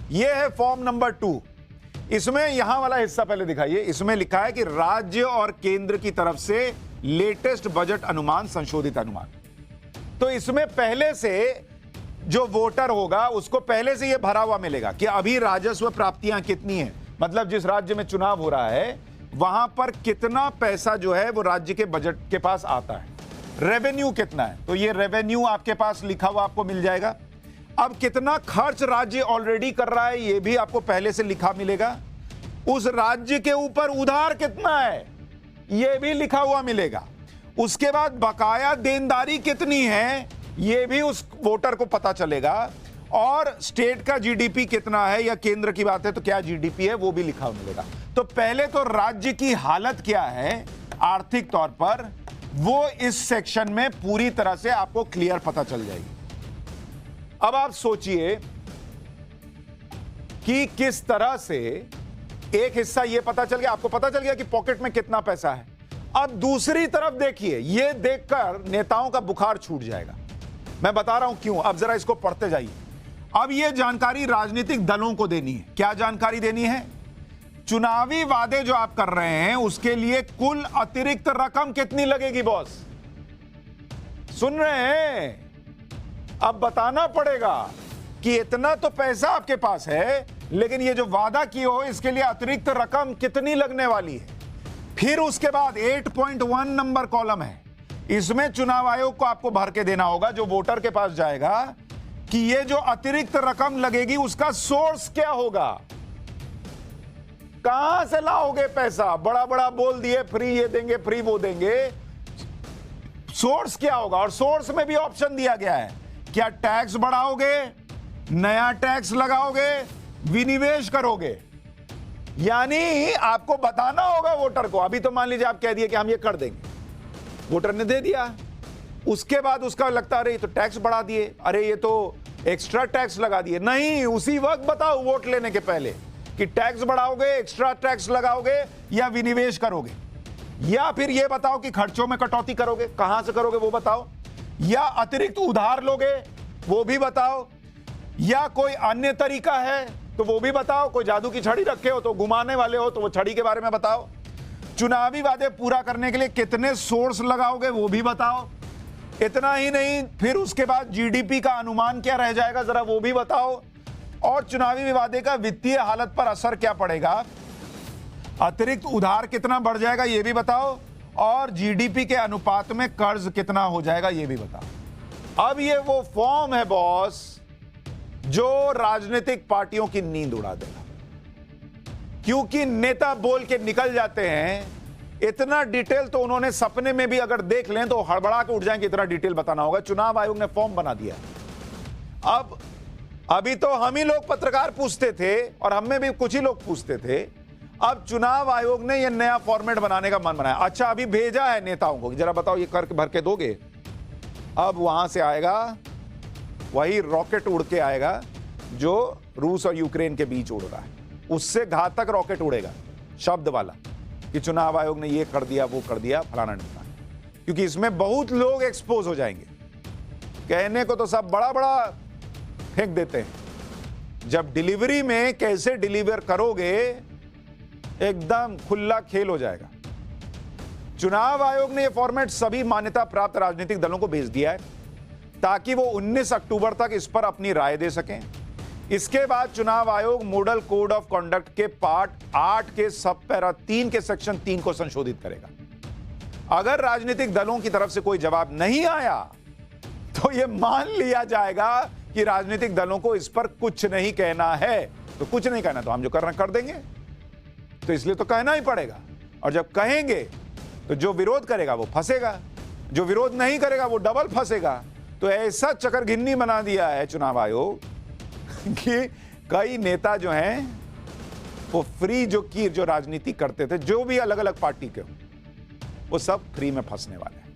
ये है form number 2। इसमें यहां वाला हिस्सा पहले दिखाइए। इसमें लिखा है कि राज्य और केंद्र की तरफ से लेटेस्ट बजट अनुमान, संशोधित अनुमान। तो इसमें पहले से जो वोटर होगा उसको पहले से यह भरा हुआ मिलेगा कि अभी राजस्व प्राप्तियां कितनी हैं, मतलब जिस राज्य में चुनाव हो रहा है वहां पर कितना पैसा जो है वो राज्य के बजट के पास आता है, रेवेन्यू कितना है। तो ये रेवेन्यू आपके पास लिखा हुआ आपको मिल जाएगा। अब कितना खर्च राज्य ऑलरेडी कर रहा है ये भी आपको पहले से लिखा मिलेगा। उस राज्य के ऊपर उधार कितना है ये भी लिखा हुआ मिलेगा। उसके बाद बकाया देनदारी कितनी है ये भी उस वोटर को पता चलेगा। और स्टेट का जीडीपी कितना है, या केंद्र की बात है तो क्या जीडीपी है वो भी लिखा हुआ मिलेगा। तो पहले तो राज्य की हालत क्या है आर्थिक तौर पर वो इस सेक्शन में पूरी तरह से आपको क्लियर पता चल जाएगी। अब आप सोचिए कि किस तरह से एक हिस्सा ये पता चल गया, आपको पता चल गया कि पॉकेट में कितना पैसा है। अब दूसरी तरफ देखिए, ये देखकर नेताओं का बुखार छूट जाएगा। मैं बता रहा हूं क्यों, अब जरा इसको पढ़ते जाइए। अब ये जानकारी राजनीतिक दलों को देनी है। क्या जानकारी देनी है? चुनावी वादे जो आप कर रहे हैं उसके लिए कुल अतिरिक्त रकम कितनी लगेगी बॉस? सुन रहे हैं? अब बताना पड़ेगा कि इतना तो पैसा आपके पास है, लेकिन ये जो वादा किए हो इसके लिए अतिरिक्त रकम कितनी लगने वाली है। फिर उसके बाद 8.1 नंबर कॉलम है, इसमें चुनाव आयोग को आपको भर के देना होगा, जो वोटर के पास जाएगा, कि ये जो अतिरिक्त रकम लगेगी उसका सोर्स क्या होगा, कहां से लाओगे पैसा। बड़ा बड़ा बोल दिए फ्री ये देंगे फ्री वो देंगे, सोर्स क्या होगा। और सोर्स में भी ऑप्शन दिया गया है, क्या टैक्स बढ़ाओगे, नया टैक्स लगाओगे, विनिवेश करोगे। यानी आपको बताना होगा वोटर को। अभी तो मान लीजिए आप कह दिए कि हम ये कर देंगे, वोटर ने दे दिया, उसके बाद उसका लगता अरे ये तो टैक्स बढ़ा दिए, अरे ये तो एक्स्ट्रा टैक्स लगा दिए। नहीं, उसी वक्त बताओ वोट लेने के पहले कि टैक्स बढ़ाओगे, एक्स्ट्रा टैक्स लगाओगे या विनिवेश करोगे, या फिर ये बताओ कि खर्चों में कटौती करोगे, कहां से करोगे वो बताओ, या अतिरिक्त उधार लोगे वो भी बताओ, या कोई अन्य तरीका है तो वो भी बताओ। कोई जादू की छड़ी रखे हो तो घुमाने वाले हो तो वो छड़ी के बारे में बताओ। चुनावी वादे पूरा करने के लिए कितने सोर्स लगाओगे वो भी बताओ। इतना ही नहीं, फिर उसके बाद जीडीपी का अनुमान क्या रह जाएगा जरा वो भी बताओ। और चुनावी वादे का वित्तीय हालत पर असर क्या पड़ेगा, अतिरिक्त उधार कितना बढ़ जाएगा ये भी बताओ, और जीडीपी के अनुपात में कर्ज कितना हो जाएगा ये भी बताओ। अब ये वो फॉर्म है बॉस जो राजनीतिक पार्टियों की नींद उड़ा देगा, क्योंकि नेता बोल के निकल जाते हैं। इतना डिटेल तो उन्होंने सपने में भी अगर देख लें तो हड़बड़ा के उठ जाएंगे, इतना डिटेल बताना होगा। चुनाव आयोग ने फॉर्म बना दिया। अब अभी तो हम ही लोग पत्रकार पूछते थे और हम में भी कुछ ही लोग पूछते थे, अब चुनाव आयोग ने यह नया फॉर्मेट बनाने का मन बनाया। अच्छा, अभी भेजा है नेताओं को, जरा बताओ ये करके भर के दोगे। अब वहां से आएगा वही रॉकेट उड़ के आएगा जो रूस और यूक्रेन के बीच उड़ रहा है, उससे घातक रॉकेट उड़ेगा शब्द वाला कि चुनाव आयोग ने ये कर दिया वो कर दिया फलाना ढिमकाना। क्योंकि इसमें बहुत लोग एक्सपोज हो जाएंगे। कहने को तो सब बड़ा बड़ा फेंक देते हैं, जब डिलीवरी में कैसे डिलीवर करोगे एकदम खुला खेल हो जाएगा। चुनाव आयोग ने यह फॉर्मेट सभी मान्यता प्राप्त राजनीतिक दलों को भेज दिया है ताकि वो 19 अक्टूबर तक इस पर अपनी राय दे सकें। इसके बाद चुनाव आयोग मॉडल कोड ऑफ कंडक्ट के पार्ट 8 के सब पैरा 3 के सेक्शन 3 को संशोधित करेगा। अगर राजनीतिक दलों की तरफ से कोई जवाब नहीं आया तो यह मान लिया जाएगा कि राजनीतिक दलों को इस पर कुछ नहीं कहना है। तो कुछ नहीं कहना तो हम जो करना कर देंगे, तो इसलिए तो कहना ही पड़ेगा। और जब कहेंगे तो जो विरोध करेगा वो फंसेगा, जो विरोध नहीं करेगा वो डबल फंसेगा। तो ऐसा चकरघिन्नी बना दिया है चुनाव आयोग कि कई नेता जो हैं वो फ्री जो राजनीति करते थे, जो भी अलग अलग पार्टी के, वो सब फ्री में फंसने वाले हैं।